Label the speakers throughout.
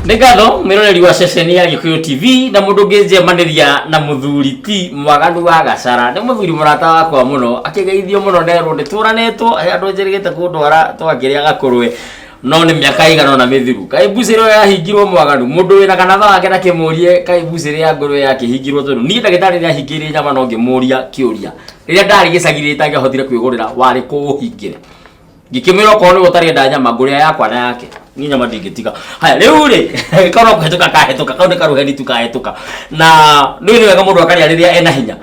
Speaker 1: Nĩngatho mĩroreri wa ceceni ya Gĩkũyũ TV na mũndũ ngĩnjemaniria na mũthuri ti mwaganu wa Gacara. Nĩ mũthuri mũrata wakwa mũno, akĩgeithio mũno nderwo ndĩtũranĩtwo andũ njerĩgĩte kũndwara twakĩrĩa gakũrwe. No nĩ mĩaka igana na mĩthiru. Kaĩ mbucĩrĩ ya hingirwo mwaganu. Mũndũ wĩna kanatha wake na kĩmũrie kaĩ mbucĩrĩ ya ngũrwe yake hingirwo tondũ niĩ ndagĩtarĩ nĩ ahingĩire nyama no ngĩmũria kĩũria. Rĩrĩa ndarĩ gĩcagirĩ itangĩahotire kwĩgũrĩra warĩ kũhingĩre. Ngĩkĩmĩra okorwo nĩ gũtarĩ nyama ngũrĩa yakwa na yake. Ni nyama ndingĩtiga. Haya rĩu rĩ kana kũhetũka kahetoka kau nĩ karuheni tu kahetoka. Na nĩ wega mũndũ akarĩa rĩrĩa ena hinya.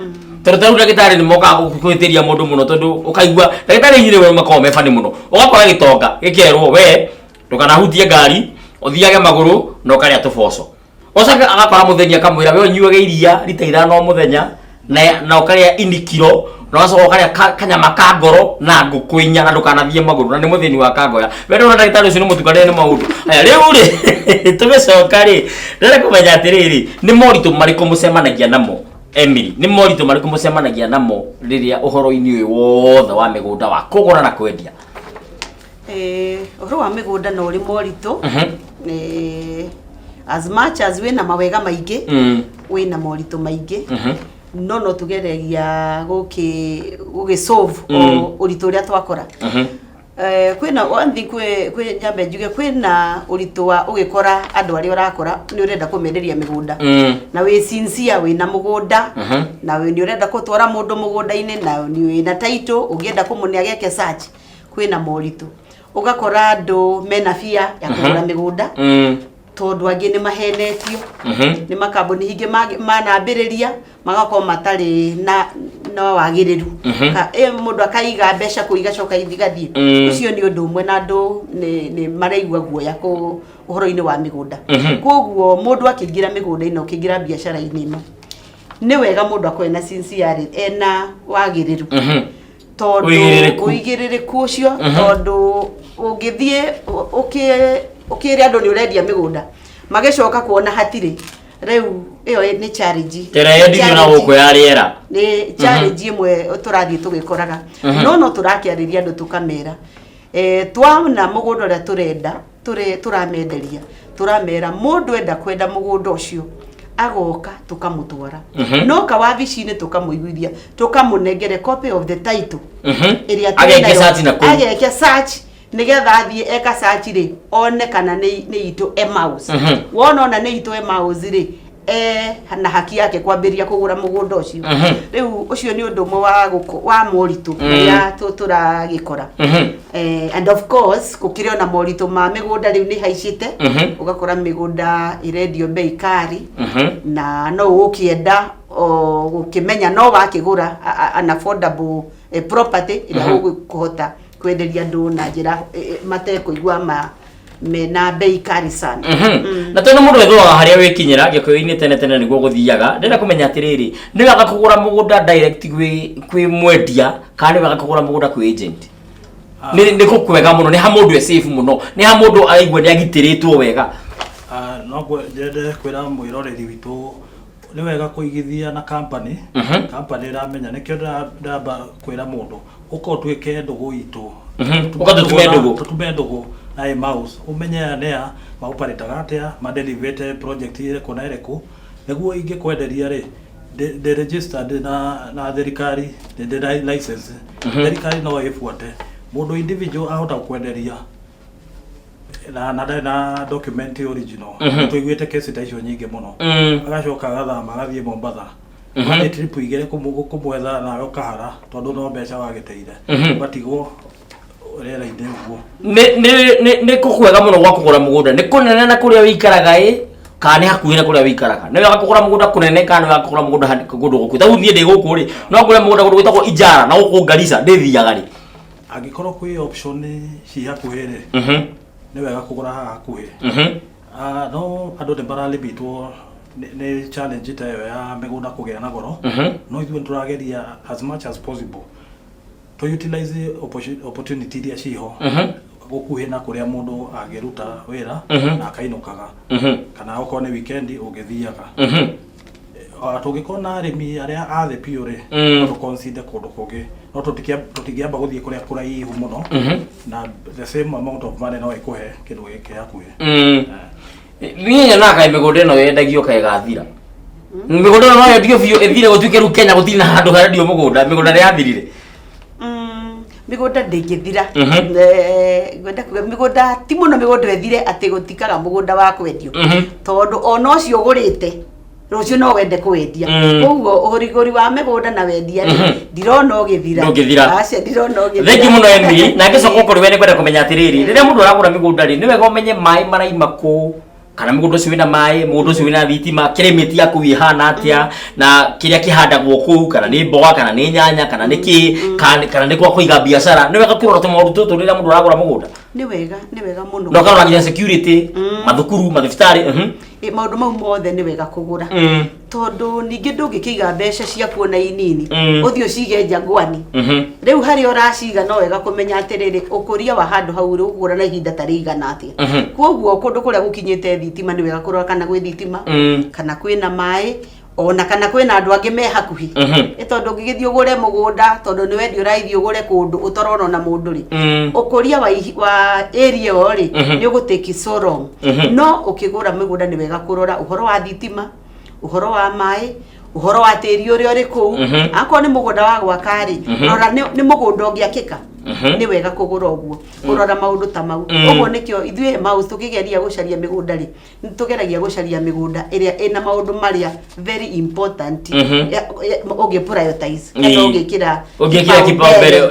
Speaker 1: Tondũ ndagĩtarĩ nĩ mokaga gwĩtĩria mũndũ mũno tondũ ũkaigua ndagĩtarĩ nyire we makao mebani mũno. Ũgakora gĩtonga gĩkerwo we ndũkanahutie ngari ũthiage magũrũ na ũkarĩa tũboco. Ũcoka agakora mũthenya kamwĩra we ũnyuage iria lita 5 mũthenya na ũkarĩa inikiro na wacoka ũkarĩa kanyama ka ngoro na ngũkũ inya na ndũkanathiĩ magũrũ na nĩ mũthĩni wa kangoya. We ndona ndagĩtarĩ ũcio nĩ mũtukanĩre nĩ maũndũ. Aya rĩu rĩ tũgĩcoka rĩ ndĩrenda kũmenya atĩrĩrĩ nĩ moritũ marĩkũ mũcemanagia namo Emily, nĩ moritũ marĩkũ mũcemanagia namo rĩrĩa ũhoro-inĩ ũyũ wothe wa mĩgũnda wa kũgũra na kwendia?
Speaker 2: Ũhoro wa mĩgũnda no ũrĩ moritũ. As much as wĩna mawega maingĩ wĩna moritũ maingĩ. No tũgeregia gũgĩsolve ũritũ ũrĩa twakora. Kwĩna one thing kwĩ nyambe njuge kwĩna ũritũ wa ũgĩkora andũ arĩa ũrakora nĩ ũrenda kũmenderia mĩgũnda na wĩ sincere wĩna mũgũnda na nĩ ũrenda gũtwara mũndũ mũgũnda-inĩ na wĩna title ũngĩenda kũmũne ageke search kwĩna moritũ. Ũgakora andũ mena fear ya kũgũra mĩgũnda tondũ angĩ nĩ mahenetio nĩ makambuni ingĩ manambĩrĩria magakorwo matarĩ na wagĩrĩru. Mũndũ akaiga mbeca kũigacoka ithigathiĩ. Ũcio nĩ ũndũ ũmwe na andũ nĩ maraigua guoya ũhoro-inĩ wa mĩgũnda. Koguo mũndũ akĩingĩra mĩgũnda-inĩ ũkĩingĩra biacara-inĩ ĩno nĩ wega mũndũ akorwo na sincerity ena wagĩrĩru tondũ ũigĩrĩrĩku ũcio tondũ ũngĩthiĩ ũkĩrĩa andũ nĩ ũrendia mĩgũnda magĩcoka kuona hatirĩ rĩu ĩyo nĩ challenge
Speaker 1: terendio na gũkũ ya rĩera
Speaker 2: nĩ challenge ĩmwe tũrathiĩ tũgĩkoraga no tũrakĩarĩria andũ tũkamera twana mũgũnda ũrĩa turenda turamenderia turamera mũndũ enda kwenda mũgũnda ũcio agoka tukamũtwara no kawabici-inĩ tukamũiguithia tukamũnengere copy of the title ĩrĩa ageke search nigetha athiĩ eka search rĩ one kana nĩ itũ Emmaus wona ona nĩ itũ Emmaus rĩ na haki yake kwambĩria kũgũra mũgũnda ũcio. Rĩu ũcio nĩ ũndũ ũmwe wa moritũ ũrĩa tũragĩkora. And of course gũkĩrĩ na moritũ ma mĩgũnda rĩu nĩ haicĩte ũgakora mĩgũnda irendio bei kari na no ũkĩenda gũkĩmenya no wakĩgũra an affordable property ĩrĩa ũgũkũhota kwenderia andũ na njĩra matekũigua mena bei kari sana.
Speaker 1: Na tondũ mũndũ ethuaga harĩa wĩkinyĩra Gĩkũyũ-inĩ tene nĩguo gũthiaga ndĩrenda kũmenya atĩrĩrĩ nĩ wega kũgũra mũgũnda direct kwĩ mwendia kana nĩ wega kũgũra mũgũnda kwĩ agent? Nĩ kũkwega mũno nĩ ha mũndũ e safe mũno nĩ ha mũndũ aigua nĩ agitĩrĩtwo wega?
Speaker 3: No ndĩrenda kwĩra mwĩroreri witũ nĩ wega kũigithia na company ĩramenya nĩkĩo ndamba kwĩra mũndũ ũkorwo twĩke ndũgũ itũ tũtume ndũgũ na Emmaus umenye nĩa maoperataga atĩa madelivate project ĩrĩkũ na ĩrĩkũ nĩguo ingĩkwenderia rĩ the registered na thirikari the license thirikari no ĩbuate mũndũ individual ahota kwenderia na document original tũiguĩte case ta icio nyingĩ mũno agacoka agathama agathiĩ Mombasa nĩ trip igĩrĩ kũmwetha nawe ũkahara tondũ no mbeca wagĩteire ũgatigwo rĩera-inĩ ũguo.
Speaker 1: Nĩ kũkwega mũno gwa kũgũra mũgũnda nĩ kũnene na kũrĩa wĩikaraga kana nĩ hakuhĩ na kũrĩa wĩikaraga? Nĩ wega kũgũra mũgũnda kũnene kana nĩ wega kũgũra mũgũnda kũndũ gũkũ? Tau niĩ ndĩ gũkũ rĩ no ngũre mũgũnda kũndũ gwĩtagwo Ijara na gũkũ Garissa ndĩthiaga rĩ.
Speaker 3: Angĩkorwo kwĩ option ci hakuhĩ rĩ nĩ wega kũgũra hakuhĩ. No andũ nĩ mararĩmĩtwo nĩ challenge ta ĩyo ya mĩgũnda kũgĩa na goro no ithuĩ tũrageria as much as possible to utilize opportunity iria ciho gũkuhĩ na kũrĩa mũndũ angĩruta wĩra na akainũkaga kana okorwo nĩ weekend ũngĩthiaga. Tũngĩkorwo na arĩmi arĩa athĩ biũ rĩ no tũconsider kũndũ kũngĩ no tũtingĩamba gũthiĩ kũrĩa kũraihu mũno na the same amount of money no ĩkũhe kĩndũ gĩkĩ hakuhĩ.
Speaker 1: Niĩ nyonaga mĩgũnda ĩno yendagio kaĩ gathira. Mĩgũnda no yendio biũ ĩthire gũtuĩke rĩu Kenya gũtirĩ na handũ harendio mũgũnda, mĩgũnda nĩ yathirire.
Speaker 2: Mĩgũnda ndĩngĩthira. Ngwenda kuga mĩgũnda ti mũno mĩgũnda ĩthire atĩ gũtikaga mũgũnda wa kwendio. Tondũ ona ũcio ũgũrĩte rũciũ no wende kwendia. Koguo ũhũrigũri wa mĩgũnda na wendia ndirona ũgĩthira. Aca ndirona ũgĩthira.
Speaker 1: Thengi mũno Emily, na ngĩcoka ũkorwo we nĩ kwenda kũmenya atĩrĩrĩ, rĩrĩa mũndũ aragũra mĩgũnda rĩ, nĩ wega ũmenye maĩ maraima kũ, kana mũgũnda ũcio wĩna maĩ, mũgũnda ũcio wĩna thitima, climate yaku ĩhana atĩa, na kĩrĩa kĩhandagwo kũu, kana nĩ mboga, kana nĩ nyanya, kana nĩ kĩ, kana nĩ kwa kũiga biacara. Nĩ wega kũrora tũmaũndũ tũtũ rĩrĩa mũndũ aragũra mũgũnda.
Speaker 2: Nĩ wega mũno.
Speaker 1: No kana nginya security, mathukuru, mathibitarĩ.
Speaker 2: Maũndũ mau mothe nĩ wega kũgũra. Tondũ ningĩ ndũngĩkĩiga mbeca ciaku ona inini ũthiĩ ũcige Jangwani. Rĩu harĩa ũraciga no wega kũmenya atĩrĩrĩ ũkũria wa handũ hau ũgũra na ihinda ta rĩigana atĩa. Koguo kũndũ kũrĩa gũkinyĩte thitima nĩ wega kũrora kana gwĩ thitima, kana kwĩna maĩ, ona kana kwĩna andũ angĩ me hakuhi. Tondũ ũngĩgĩthiĩ ũgũre mũgũnda tondũ nĩ wendi ũraithie ũgũre kũndũ ũtarona na mũndũ rĩ, ũkũria wa area ĩyo rĩ nĩ ũgũtake so long. No ũkĩgũra mũgũnda nĩ wega kũrora ũhoro wa thitima, ũhoro wa maĩ, ũhoro wa tĩri ũrĩa ũrĩ kũu. Akorwo nĩ mũgũnda wa gwaka rĩ, rora nĩ mũgũnda ũngĩakĩka. Nĩ wega kũgũra ũguo, kũrora maũndũ ta mau. Ũguo nĩkĩo ithuĩ Emmaus tũkĩgeria gũcaria mĩgũnda rĩ, tũgeragia gũcaria mĩgũnda ĩrĩa ĩna maũndũ marĩa very important ũngĩ prioritize kana ũngĩkĩra
Speaker 1: kipaumbele,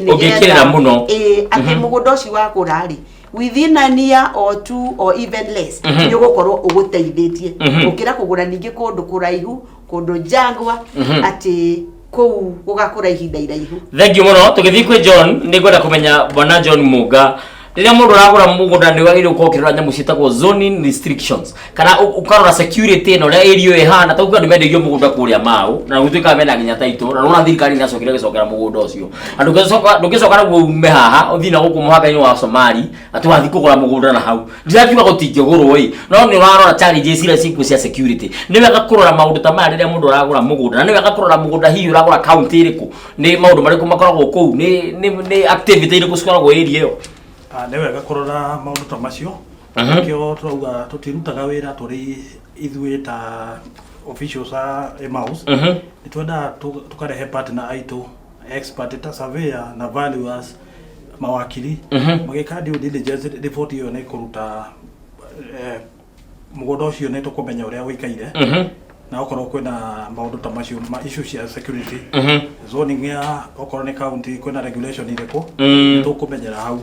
Speaker 1: ũngĩkĩrĩra mũno.
Speaker 2: Atĩ mũgũnda ũcio wakũra rĩ, within a year or two or even less nĩ ũgũkorwo ũgũteithĩtie gũkĩra kũgũra ningĩ kũndũ kũraihu, kũndũ jangwa atĩ kũu gũgakũra ihinda iraihu.
Speaker 1: Thank you mũno. Tũgĩthiĩ kwĩ John, nĩ ngwenda kũmenya bwana John Mũnga, rĩrĩa mũndũ aragũra mũgũnda nĩ wagĩrĩirwo gũkorwo ũkĩrora nyamũ ciĩtagwo zoning restrictions, kana ũkarora security ĩno ũrĩa area ĩhana. Ta ũguo andũ mendagio mũgũnda kũrĩa Mau na gũtuĩka mena nginya title, na nona thirikari nĩ acokire gũcokera mũgũnda ũcio. Ndũngĩcoka naguo ume haha ũthiĩ na gũkũ mũhaka-inĩ wa Somali atĩ wathiĩ kũgũra mũgũnda na hau. Ndirakiuga gũtingĩgũrwo ĩ, no nĩ ũrarora challenges iria ciĩkuo cia security. Nĩ wega kũrora maũndũ ta maya rĩrĩa mũndũ aragũra mũgũnda, na nĩ wega kũrora mũgũnda hihi ũragũra county ĩrĩkũ, nĩ maũndũ marĩkũ makoragwo kũu, nĩ activity irĩkũ cikoragwo area ĩyo.
Speaker 3: Nĩ wega kũrora maũndũ ta macio. Nĩkĩo twauga tũtirutaga wĩra tũrĩ ithuĩ ta officials a Emmaus. Nĩ twendaga tũkarehe partner aitũ, expert ta surveyor na valuers, mawakiri, magĩka due diligence. Report ĩyo nĩ kũruta mũgũnda ũcio nĩ tũkũmenya ũrĩa wĩikaire, na okorwo kwĩna maũndũ ta macio issue cia security, zoning ya okorwo nĩ county kwĩna regulation irĩkũ tũkũmenyera hau.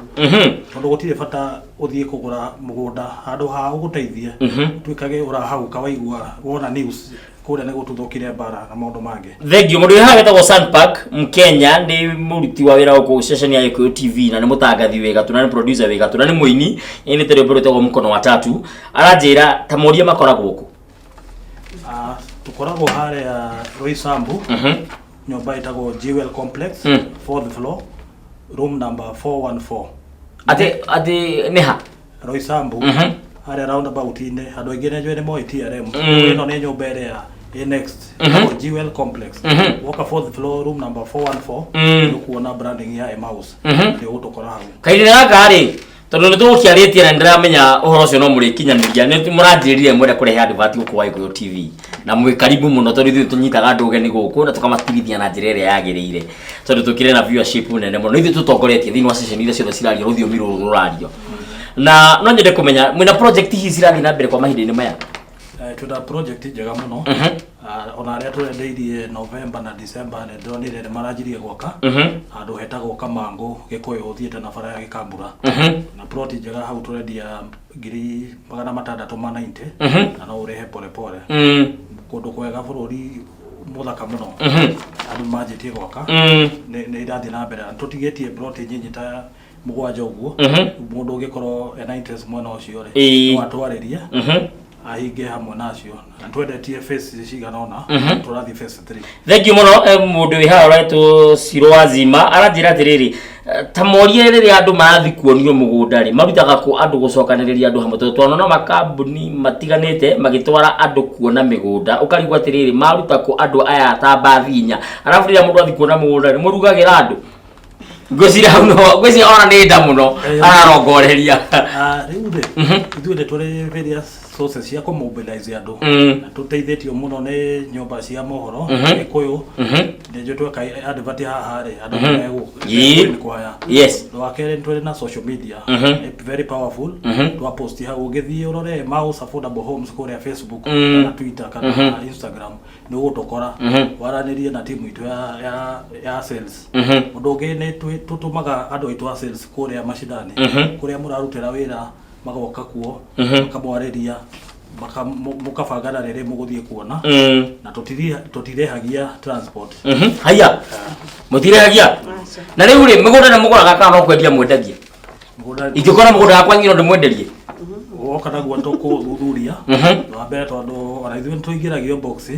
Speaker 3: Tondũ gũtirĩ bata ũthiĩ kũgũra mũgũnda handũ ha ũgũteithie tuĩkage ũrahau kawaigua wona news kũrĩa nĩ gũtuthũkire bara na maũndũ mangĩ.
Speaker 1: Thank you. Mũndũ ũyũ wetagwo Sandpark Mkenya, nĩ mũruti wa wĩra gũkũ station ya Gĩkũyũ TV, na nĩ mũtangathi wĩ gatũ, na nĩ producer wĩ gatũ, na nĩ mũini. Nĩ tũrĩmbũ rwĩtagwo Mkono wa Tatu. Aranjĩra ta moria makoragwo gũkũ.
Speaker 3: Tukoragwo harĩa Roysambu, nyũmba ĩtagwo Jewel Complex, 4th floor, room number 414.
Speaker 1: Ati nĩ ha?
Speaker 3: Roysambu, harĩa roundabout-inĩ, andũ aingĩ nĩ njũĩ nĩ moĩ TRM. Ĩno nĩ nyũmba ĩrĩa next, Jewel Complex. Woka 4th floor, room number 414, nĩ kuona branding ya Emmaus. Nĩ ũgũtũkora hau.
Speaker 1: Kahinda gaka rĩ, tondũ nĩ tũgũkĩarĩtie na ndĩramenya ũhoro ũcio no mũrĩkinyanĩria, nĩ mũranjĩrire mwenda kũrehe advert gũkũ wa Gĩkũyũ TV, na mwĩ karibu mũno tondũ ithuĩ tũnyitaga andũ ũgeni gũkũ na tũkamatigithia na njĩra ĩrĩa yagĩrĩire, tondũ tũkĩrĩ na viewership nene mũno. Ithuĩ tũtongoretie thĩinĩ wa session iria ciothe cirario rũthiomi rũrũ rũrario, na no nyende kũmenya mwĩna project hihi cirathiĩ na mbere kwa mahinda-inĩ maya.
Speaker 3: Twĩna project njega mũno, ona arĩa tũrendeire November na December nĩ ndĩronire nĩ maranjirie gwaka handũ hetagwo Kamangũ Gĩkũyũ ũthiĩte na bara ya Gĩkambura, na plot njega hau tũrendia 690 na no ũrehe pole pole, kũndũ kwega bũrũri mũthaka mũno, andũ manjĩtie gwaka, nĩ irathiĩ na mbere. Tũtigĩtie plot nyinyi ta mũgwanja ũguo, mũndũ ũngĩkorwo ena interest mwena ũcio rĩ no atwarĩrie ahinge hamwe nacio, na twendetie phase cigana ona, tũrathiĩ phase 3.
Speaker 1: Thank you mũno. Mũndũ wĩ haha ũretwo Sirwazima aranjĩra atĩrĩrĩ, ta morie rĩrĩa andũ marathiĩ kuonio mũgũnda rĩ, marutaga kũ andũ gũcokanĩrĩria andũ hamwe, tondũ twanona makambuni matiganĩte magĩtwara andũ kuona mĩgũnda, ũkarigwo atĩrĩrĩ maruta kũ andũ aya ta mbathi inya, arabu rĩrĩa mũndũ athiĩ kuona mũgũnda rĩ mũrugagĩra andũ. ngocira hau no ngocira ona ni nda muno ararongoreria
Speaker 3: riu de ithuĩ tũrĩ various sources cia kũmobilize andũ na tũteithĩtio mũno nĩ nyũmba cia mohoro Gĩkũyũ nĩnjũ tweka advert haha rĩ andũ megũkwaya
Speaker 1: yes
Speaker 3: wa kerĩ tũrĩ na social media very powerful twa post hau ũgĩthiĩ ũrore Mouse Affordable Homes kũrĩa Facebook na Twitter kana Instagram nĩ ũgũtũkora waranĩrie na timu itũ ya sales ũndũ ũngĩ nĩ tũtũmaga andũ aitũ a sales kũrĩa macindani kũrĩa mũrarutĩra wĩra magoka kuo makamwarĩria mukabangana rĩrĩ mũgũthiĩ kuona na tũtirehagia transport
Speaker 1: haya mũtirehagia na rĩu rĩ mũgũnda nĩ mũgũraga kana no kwendia mwendagie ingĩkora mũgũnda wakwa ngiro ndĩmwenderie
Speaker 3: woka naguo tũkũthuthuria wa mbere tondũ ona ithuĩ nĩtũingĩragio box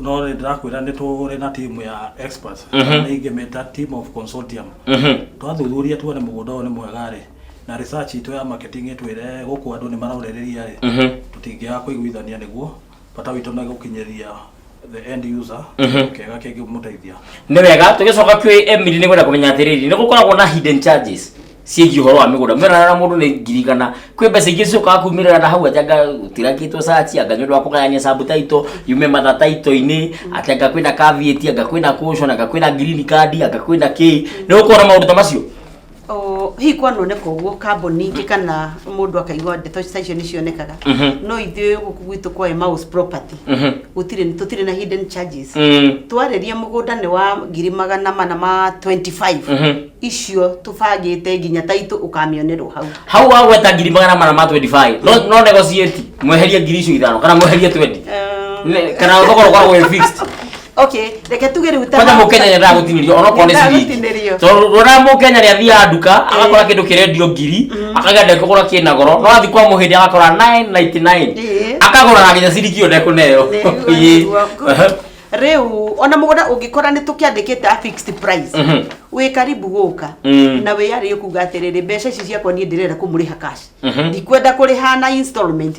Speaker 3: no ndĩrakwĩra nĩ tũrĩ na team ya experts ingĩmeta team of consortium twathuthuria tuone mũgũnda ũyũ nĩ mwega rĩ na research itũ ya marketing twĩre gũkũ andũ nĩ maraurereria rĩ tũtingĩaga kũiguithania nĩguo bata witũ na gũkinyĩria the end user kega kĩngĩmũteithia
Speaker 1: nĩ wega tũgĩcoka kwĩ Emily nĩ gwenda kũmenya atĩrĩrĩ nĩ gũkoragwo na hidden charges ciĩgiĩ ũhoro wa mĩgũnda mĩrana na mũndũ nĩ ngirigana kwĩ mbeca ingĩ ciũkaga kumĩrĩra na hau atanga utirakĩtwo sachi anga nĩ ũndũ wa kũgayania subtitle yume matha title-inĩ atanga kwĩna caveat anga kwĩna caution anga kwĩna green card anga kwĩna kĩ nĩ gũkorwo na maũndũ ta macio
Speaker 2: hihi kwanoneka ũguo kambuni ingĩ kana mũndũ akaigua ndeto icio nĩ cionekaga no ithuĩ gũkũ gwitũ kwa Mouse Property tũtirĩ na hidden charges twarĩria mũgũnda nĩ wa 425 icio tũbangĩte nginya taitũ ũkamĩonerwo
Speaker 1: hau wagweta 425 no negotiate mweherie ngiri icio 5 kana mweherie 20 kana thogora ũkoragwo fixed
Speaker 2: okay reke tuge rĩu
Speaker 1: ta Mũkenya nĩ ndagũtinĩrio ona korwo nĩ ciringi tondũ rora Mũkenya nĩ athiaga nduka agakora kĩndũ kĩrendio ngiri akagenda kũgũra kĩna goro no athi kwa mũhĩndi agakora 999 akagũra na nginya ciringi ĩyo ndekũneo
Speaker 2: rĩu ona mũgũnda ũngĩkora nĩ tũkĩandĩkĩte a fixed price wĩ karibu gũka na wĩyarĩ kuga atĩrĩrĩ mbeca ici ciakwa niĩ ndĩrenda kũmũrĩha cash ndikwenda kũrĩha na installment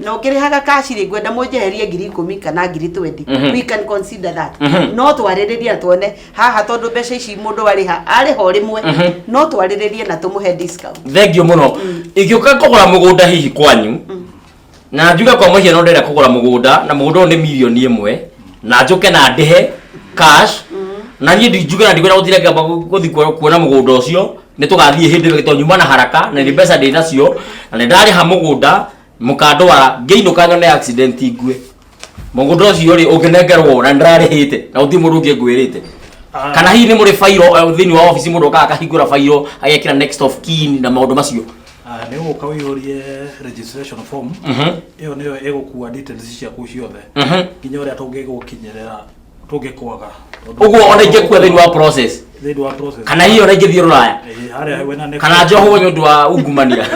Speaker 2: na ũkĩrĩhaga cash rĩ ngwenda mũnjeherie 10,000 kana 20,000 we can consider that no twarĩrĩria tuone haha tondũ mbeca ici mũndũ arĩho rĩmwe no twarĩrĩrie na tũmũhe discount
Speaker 1: thengio mũno ingĩũka kũgũra mũgũnda hihi kwanyu na njuge kwa mũhiano ndĩrenda kũgũra mũgũnda na mũgũnda ũyũ nĩ milioni 1 na njoke na ndĩhe cash na niĩ ndinjuge na ndigwenda gũtira kĩamba gũthiĩ kuona mũgũnda ũcio nĩ tũgathiĩ hĩndĩ ĩyo tondũ nyuma na haraka na nĩ mbeca ndĩ nacio na nĩ ndarĩha mũgũnda mũkandwara ngĩinũka nyone accident ngue mũgũnda ũcio rĩ ũngĩnengerwo na ndarĩhĩte na gũtirĩ mũndũ ũngĩ ngwĩrĩte kana hihi nĩ mũrĩ fairo thĩinĩ wa office mũndũ ũkaga akahingũra fairo agekĩra next of kin na maũndũ macio
Speaker 3: nĩ ũgũka wĩyũrie registration form ĩyo nĩyo ĩgũkua details ciaku ciothe nginya ũrĩa tũngĩgũkinyĩrĩra tũngĩkwaga
Speaker 1: ũguo ona ingĩkua thĩinĩ wa process kana hiyo ona ingĩthiĩ Rũraya kana njohwo nĩ ũndũ wa ungumania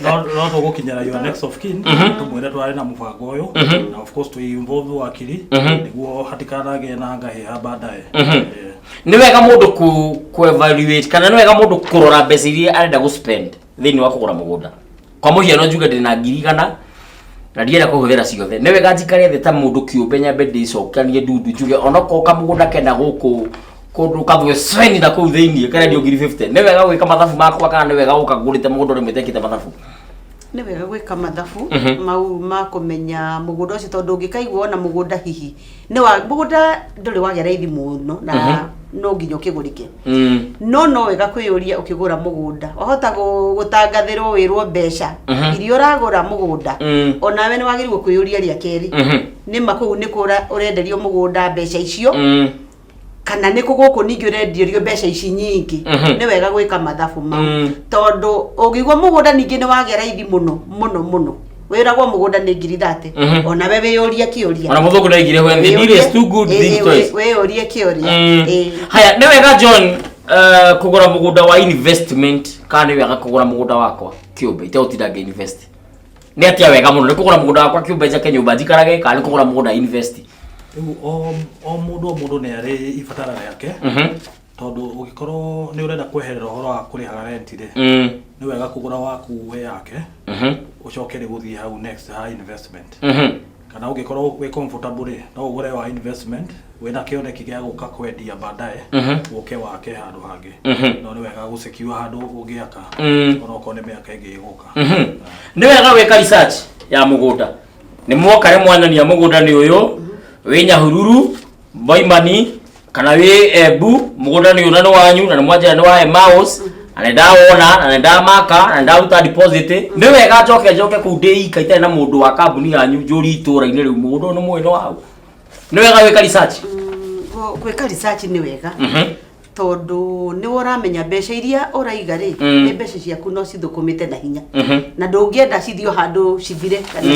Speaker 3: no tũgũkinyĩra your next of kin tũmwĩre twarĩ na mũbango ũyũ na of course tũi involve wakiri nĩguo hatikanagĩe na ngahĩha baadaye
Speaker 1: nĩ wega mũndũ ku evaluate kana nĩ wega mũndũ kũrora mbeca iria arenda gũ spend thĩinĩ wa kũgũra mũgũnda kwa mũhiano njuge ndĩ na 100,000 na ndienda kũhũthĩra ciothe nĩ wega njikare thĩ ta mũndũ kĩũmbe nyambe ndĩcokanie ndundu njuge onokorwo kamũgũnda kena gũkũ kũndũ kathwe sweni na kũu thĩinĩ karendio 50,000 nĩ wega gwĩka mathabu makwa kana nĩ wega gũkagũrĩte mũgũnda ũrĩa mwĩtekĩte mathabu
Speaker 2: nĩ wega gwĩka mathabu mau ma kũmenya mũgũnda ũcio tondũ ũngĩkaigua na mũgũnda hihi mũgũnda ndũrĩ wagĩa raithi mũno na no nginya ũkĩgũrĩke no wega kwĩyũria ũkĩgũra mũgũnda wahota gũtangathĩrwo wĩrwo mbeca iria ũragũra mũgũnda onawe nĩ wagĩrĩirwo kwĩyũria rĩa kerĩ nĩma kũu nĩ kũra ũrenderio mũgũnda mbeca icio kana nĩ gũkũ ningĩ ũrenderio mbeca ici nyingĩ nĩ wega gwĩka mathabu mau tondũ ũngĩigua mũgũnda ningĩ nĩ wagĩa raithi mũno wĩragwo mũgũnda nĩ 30 ona we wĩyũrie kĩũria ona
Speaker 1: mũthũngũ ndaigire when the deal is too good think twice
Speaker 2: wĩyũrie kĩũria
Speaker 1: haya nĩ wega John kũgũra mũgũnda wa investment kana nĩ wega kũgũra mũgũnda wakwa kĩũmbe itaũtindange invest nĩ atia wega mũno nĩ kũgũra mũgũnda wakwa kĩũmbe njake nyũmba njikarage kana nĩ kũgũra mũgũnda invest
Speaker 3: o mũndũ nĩ arĩ ibatara yake tondũ ũngĩkorwo nĩ ũrenda kweherera ũhoro wa kũrĩhaga rent rĩ nĩ wega kũgũra waku we yake ũcoke rĩ gũthiĩ hau next ha investment kana ungikorwo we comfortable no ugure wa investment wena kioneki gya guka kwendia baadaye uke wake handu hangi no ni wega gusekiwa handu ungiaka ona uko ne miaka ingi iguka
Speaker 1: ni wega weka research ya mugunda ni mwokare mwanania mugunda ni uyu wi Nyahururu Boimani kana wi Embu mugunda ni unano wanyu na mwajira ni wa Emmaus anenda wona anenda maka anenda uta deposit ni wega njoke ku ndei kaite na mundu wa kambuni yanyu njuri itura-ini riu mundu no mweno wao ni wega weka research
Speaker 2: gweka research ni wega tondu ni uramenya mbeca iria uraiga ri ni mbeca ciaku no cithukumite na hinya na ndungienda cithio handu cithire kana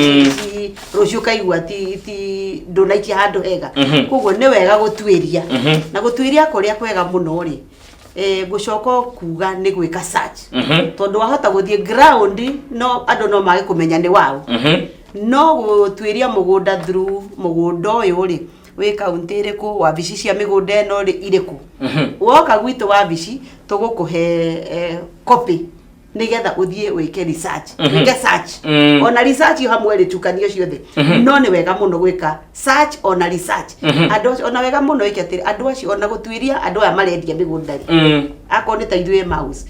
Speaker 2: rucio kaigua ti ndunaikia handu hega koguo ni wega gutwiria na gutwiria kuria kwega muno ri gucoka kuga ni gwika search tondu wahota guthie ground no andu no mage kumenya ni wao no gutwiria mugunda through mugunda uyu ri we county iriku wabici cia migunda eno iriku woka gwitu wabici tugukuhe copy nigetha uthie wike research wike search ona research yo hamwe ritukanio ciothe no ni wega muno gwika search ona research andu ona wega muno wike atiri andu acio ona gutwiria andu aya marendia migunda ri akoni ta ithuĩ mouse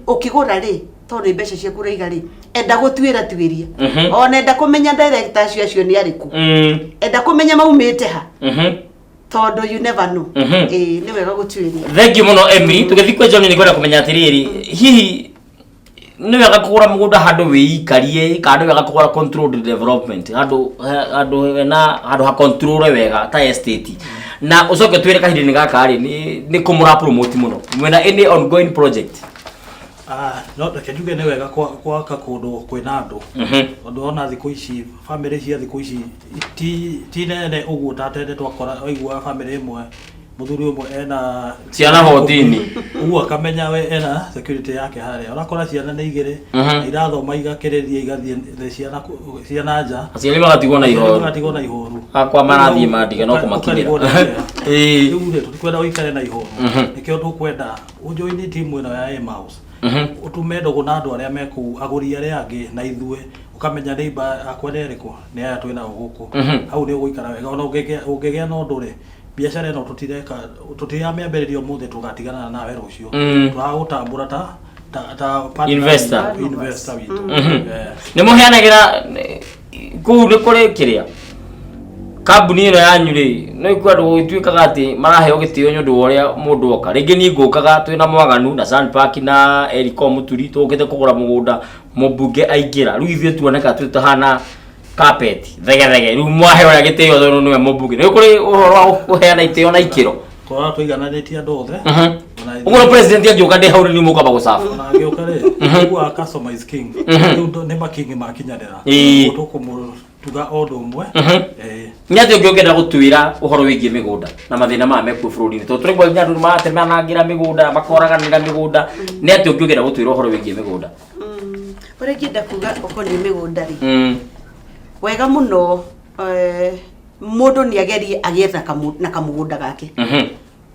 Speaker 2: ukigura ri tondu mbeca cia kuraiga ri enda gutwira twiria ona enda kumenya director acio ni ariku enda kumenya maumite ha tondu you never know ni wega gutwiria.
Speaker 1: Thank you muno Emily tugithi kwa John ni kwenda kumenya atiriri hihi ni wega kugura mugunda handu wiikarie kana wega kugura controlled development handu ha control wega ta estate na ucoke twire kahindi gaka ri ni kumura promote muno mwena any ongoing project
Speaker 3: no kejuge ni wega kwa kakundu kwina andu ondu ona thiku ici family cia thiku ici ti nene uguo tatende twakora oigua family imwe muthuri umwe ena
Speaker 1: ciana hotini
Speaker 3: uguo akamenya we ena security yake haria onakora ciana ni igire irathoma igakiriria igathie ciana nja
Speaker 1: aciari magatigwo na ihoru akwa marathie mandige no kumakinyira
Speaker 3: riu tutikwenda uikare na ihoru nikio tukwenda ujoini timu ino ya Emmaus utume ndogo na andu aria meku aguri aria angi na ithue ukamenya neighbor akwa neriko ni aya twina guku hau ni uguikara wega ona ungegea no ndure biashara ino tutiyambererio muthe tugatigana nawe rucio turagutambura ta
Speaker 1: investor
Speaker 3: witu
Speaker 1: ni muheanagira ku ni kuri kiria kambuni ino yanyu ri no ikwenda gwituikaga ati maraheo gitio nyundu uria mundu oka ringi ni ngukaga twina mwaganu na Sun Park na Ericom Muturi tukite kugura mugunda mubunge aingira riu ithuĩ tuoneka tutahana carpet thege riu mwaheo ya gitio thonu niwe mubunge ni kuri uhoro wa kuheana itio na ikiro
Speaker 3: kwa tuigananĩtie andũ othe
Speaker 1: uguo president angĩũka ndĩ hau ni mukamba gucafu
Speaker 3: na angĩũka rĩ uguo customer is king nĩ makingi makinyanĩra tuga odo umwe
Speaker 1: nyati ũngĩongera gũtwĩra ũhoro wĩgiĩ mĩgũnda na mathĩna ma mekuo bũrũri-inĩ tondũ tũrĩ kwa andũ matemanangira mĩgũnda makoraganĩra mĩgũnda nĩ atĩ ũngĩongera gũtwĩra ũhoro wĩgiĩ mĩgũnda
Speaker 2: ũrĩa ngĩenda kuga ũkoniĩ mĩgũnda rĩ wega mũno mundu ni agerie agetha na kamugunda gake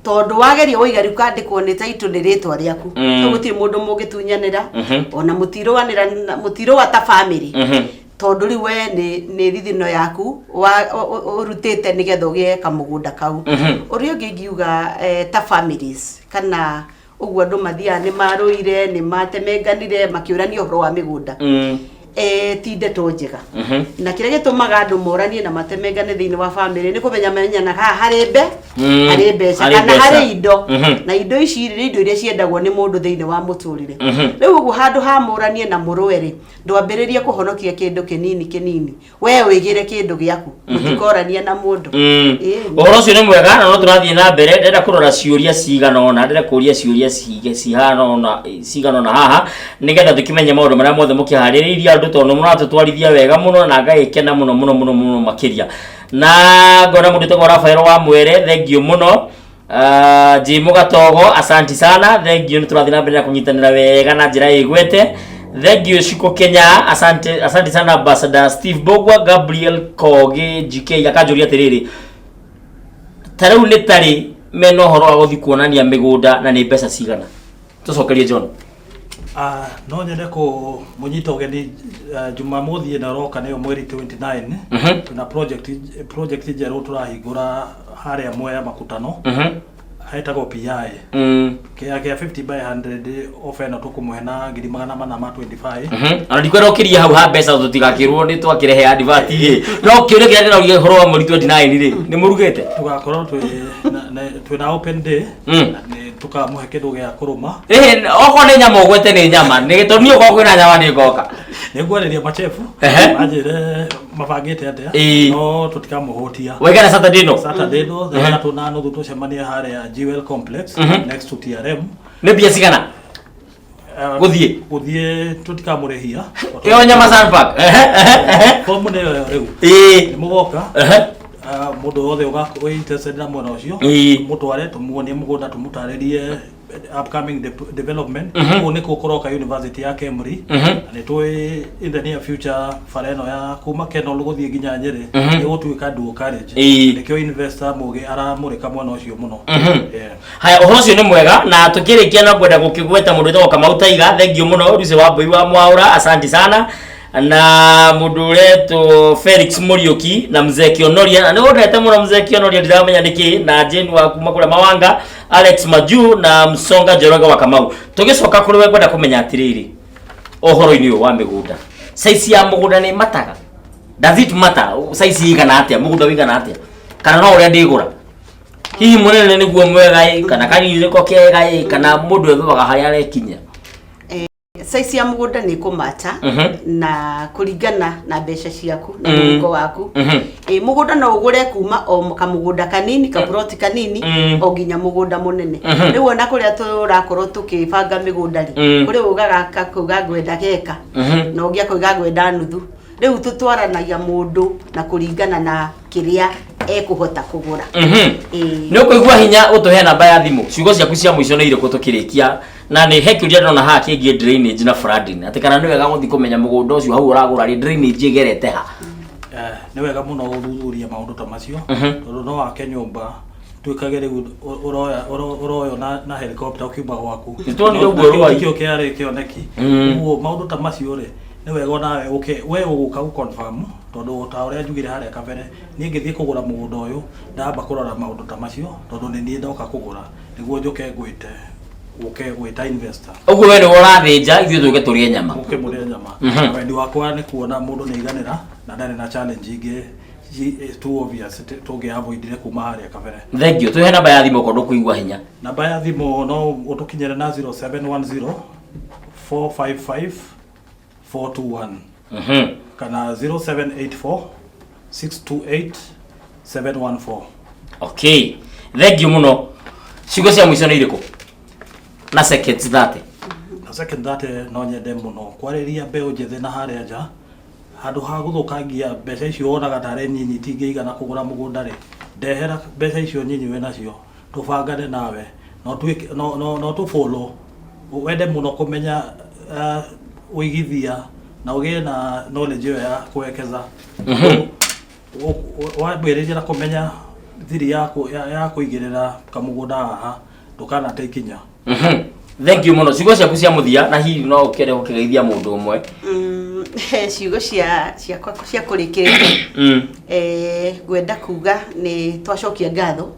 Speaker 2: tondu wageria uiga riu kandikwo ni title ni ritwa riaku to guti mundu mungitunyanira ona mutiro wa ta family tondu riu we ni rithino yaku urutite nigetha ugie kamugunda kau uria ngiuga ta families kana uguo andu mathia ni maruire ni matemenganire makiurania uhoro wa migunda ti ndeto njega na kire gitumaga andu moranie na matemengane thiini wa family ni kumenya menyana hari mbeca kana hari indo na indo ici indo iria ciendagwo ni mundu thiini wa muturire riu uguo handu ha moranie na murweri ndwambiririe kuhonokia kindu kinini we wigire kindu giaku mutikorania na mundu
Speaker 1: uhoro ucio ni mwega na no turathie na mbere ndenda kurora ciuria cigana ona ndenda kuria ciuria cigana ona haha nigetha tukimenye maundu maria mothe mukihaririria andu tondu muratutwarithia wega muno na ngagikena muno makiria na ngona mundu tego Rafael wa Mwere thank you muno Jimu Gatogo asante sana thank you turathie na mbere na kunyitanira wega na njira igwete thank you Shiko Kenya asante sana Ambassador Steve Bogwa Gabriel Koge GK yakajuria tiriri tarau ni tari meno horo wa guthi kuonania migunda na ni mbeca cigana tucokerie John
Speaker 3: No nyende ko munyita ugeni Jumamothi ĩno roka nĩyo mweri 29 tuna project njerũ turahingũra harĩa Mwea Makutano hetagwo PI kia 50 by 100 ofena tukumuhe na 425
Speaker 1: ana ndikwenda ukiria hau ha mbeca tutigakirwo ni twakirehe advert ri no kiure kia ndina uge horo wa mweri 29 ri ni murugete
Speaker 3: tugakorwo twi na open day ni tukamuhe kindu gia kuruma
Speaker 1: oko ni nyama ugwete ni nyama ni gitoni uko kwina nyama ni goka
Speaker 3: niguariria machefu ajire mabangite atia no tutikamuhutia
Speaker 1: wegana Saturday no
Speaker 3: thega tuna nuthu tucemania haria Jewel Complex next to TRM
Speaker 1: ne bia sigana
Speaker 3: guthie tutikamurehia
Speaker 1: yo nyama Sandpark
Speaker 3: komu ne riu mugoka mundu othe uga interested na mwana ucio mutware tumuonie mugunda tumutaririe upcoming development ni kukoroka University ya Kemri ni tui in the near future fareno ya kuma Keno luguthie ginya Nyeri ni gutuika dual carriage nikio investor mugi aramurika mwana ucio muno
Speaker 1: haya uhoro ucio ni mwega na tukirikia na kwenda gukigweta mundu to Kamautaiga thengio muno Ruce wa Mbui wa Mwaura asante sana na mundu reto Felix Muriuki na Mzee Kionoria na niwe ndete muno Mzee Kionoria ndiramenya niki na Jane wa kuma kule Mawanga Alex Maju na Msonga Joroga wa Kamau tugicoka kuri we kwenda kumenya atiriri ohoro-ini wa migunda size ya mugunda ni mataga does it matter size igana atia mugunda wigana atia kana no uria ndigura hihi munene niguo mwega kana kanini ko kega kana mundu ethaga haria arekinya
Speaker 2: size ya mugunda ni kumata na kuringana na mbeca ciaku na muko waku mugunda no ugure kuma o kamugunda kanini ka plot kanini o ginya mugunda munene riu ona kuria turakorwo tukibanga migunda ri kuri ugaga kakuga gwenda geka no gia kuga gwenda nuthu riu tutwaranagia mundu na kuringana na kiria ekuhota kugura
Speaker 1: ni ukuigua hinya utuhe namba ya thimu ciugo ciaku cia muico ni iriku tukirikia na ni hekiuria ndona ha kingi drainage na flooding ati kana ni wega guthi kumenya mugunda ucio hau uragura ri drainage igerete ha
Speaker 3: ni wega muno uthuthuria maundu ta macio tondu no wake nyumba twikage riu uroyo na helicopter ukiuma gwaku
Speaker 1: toni uguo roi
Speaker 3: kio kiari kioneki uguo maundu ta macio ri ni wega nawe we uguka ku confirm tondu ta uria njugire haria kabere ni ngithie kugura mugunda uyu ndamba kurora maundu ta macio tondu ni nie ndoka kugura niguo njoke ngwite gwita investor
Speaker 1: uguo we ni urathinja ithuĩ tuge turie nyama
Speaker 3: murie nyama wendi wakwa ni kuona mundu ni iganira na ndari na challenge ingi too obvious tuge avoidire kuma haria kabere
Speaker 1: thank you tuhe namba ya thimu kondo kuigua hinya
Speaker 3: namba ya thimu no utukinyere na 0710 455 421 kana 0784 628 714
Speaker 1: okay thank you muno ciugo cia muico ni iriku na second 30
Speaker 3: na second 30 no nyende muno kwariria mbeu njethe na haria nja handu ha guthukangia mbeca icio onaga tare nyinyi tingiigana kugura mugunda ri ndehera mbeca icio nyinyi we nacio tubangane nawe no tu follow wende muno kumenya uigithia na ugie na knowledge ya kuwekeza wambĩrĩria na kumenya thiri ya kuigirira kamugunda haha ndukana teikinya
Speaker 1: thank you muno ciugo ciaku cia muthia na hihi no ukende gukigeithia mundu umwe
Speaker 2: ciugo cia kurikiria gwenda kuga ni twacokia ngatho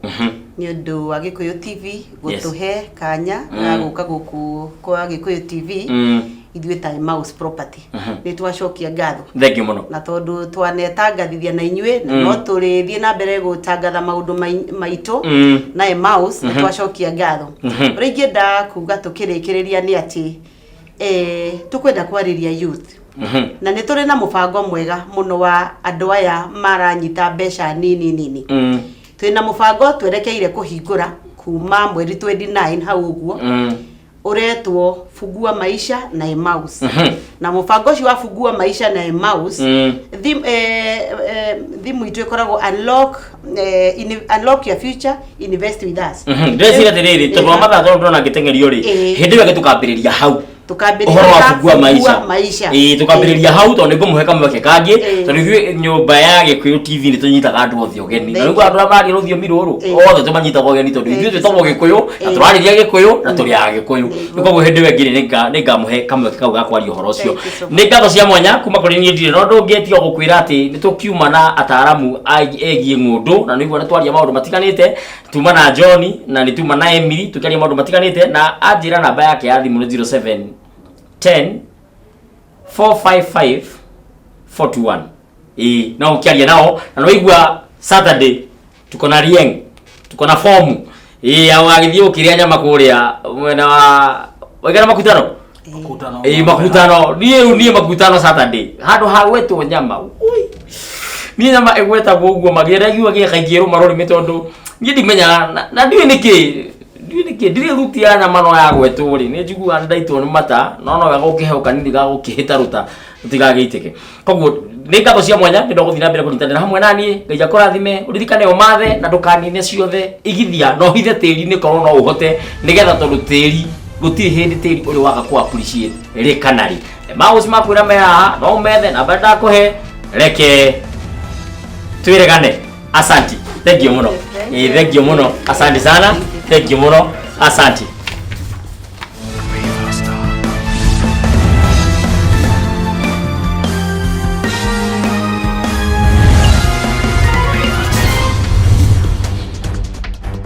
Speaker 2: ni undu wa Gikuyu TV gutuhe kanya na guka guku kwa Gikuyu TV ithuĩ ta Mouse Property ni twacokia ngatho
Speaker 1: thank you muno
Speaker 2: na tondu twanetangathithia na inyuĩ no tũrĩthie na mbere gutangatha maundu maitũ na Mouse ni twacokia ngatho ringi nda kuga tukirikiriria ni ati tukwenda kwariria youth na ni turi na mubango mwega muno wa andu aya maranyita mbeca nini twina mubango twerekeire kuhingura kuma mweri 29 hau uguo uretwo Fungua Maisha na Mouse na mubango ucio wa Fungua Maisha na Mouse thimu itu ikoragwo unlock your future, invest with us
Speaker 1: ndeciria tiriri tondu matha tondu ndona ngitengerio ri hindi wege tukambiriria hau tukambiriria maisha tukambiriria hau tondu ngumuhe kamweke kangi tondu ithui nyumba ya Gikuyu TV ni tunyitaga andu othe ogeni na niguo andu amari rũthiomi rũrũ othe tumanyitaga ogeni tondu ithui twitagwo Gikuyu na turariria Gikuyu na turi a Gikuyu niguo hindi wengire ningamuhe kamweke kau ga kwaria uhoro ucio ni ngatho cia mwanya kuma kuri ni ndire no ndungĩtio gukwira ati ni tukiuma na ataramu egie ng'undu na niguo twaria maundu matiganite tuma na John na ni tuma na Emily tukiaria maundu matiganite na ajira namba yake ya thimu 07 10 455 41 na ukiaria nao na no igua Saturday tuko na Rieng tuko na form awagithio ukiria nyama kuria mwena wa wegera makutano nie makutano Saturday handu hagwetwo nyama ni nyama egweta guguo magera giwa gi kaigiro marori metondu ni ndimenya na ndiwe niki ndire rutia nyama no ya gwetwo ri ni njiguana ndaitwo ni mata no wega ukiheuka ni ndiga ukihita ruta utigageitike koguo ni ngatho cia mwanya ni ndoguthina mbere kunyitanira hamwe nani ngai akurathime uririkane o mathe na ndukanine ciothe igithia no hithe tiri ni korwo no uhote nigetha tondu tiri gutiri hindi tiri uri waga ku appreciate ri kanari maus makwira me haha no methe na bada kuhe reke twiregane asanti thank you muno thank you muno asante sana thank you muno asante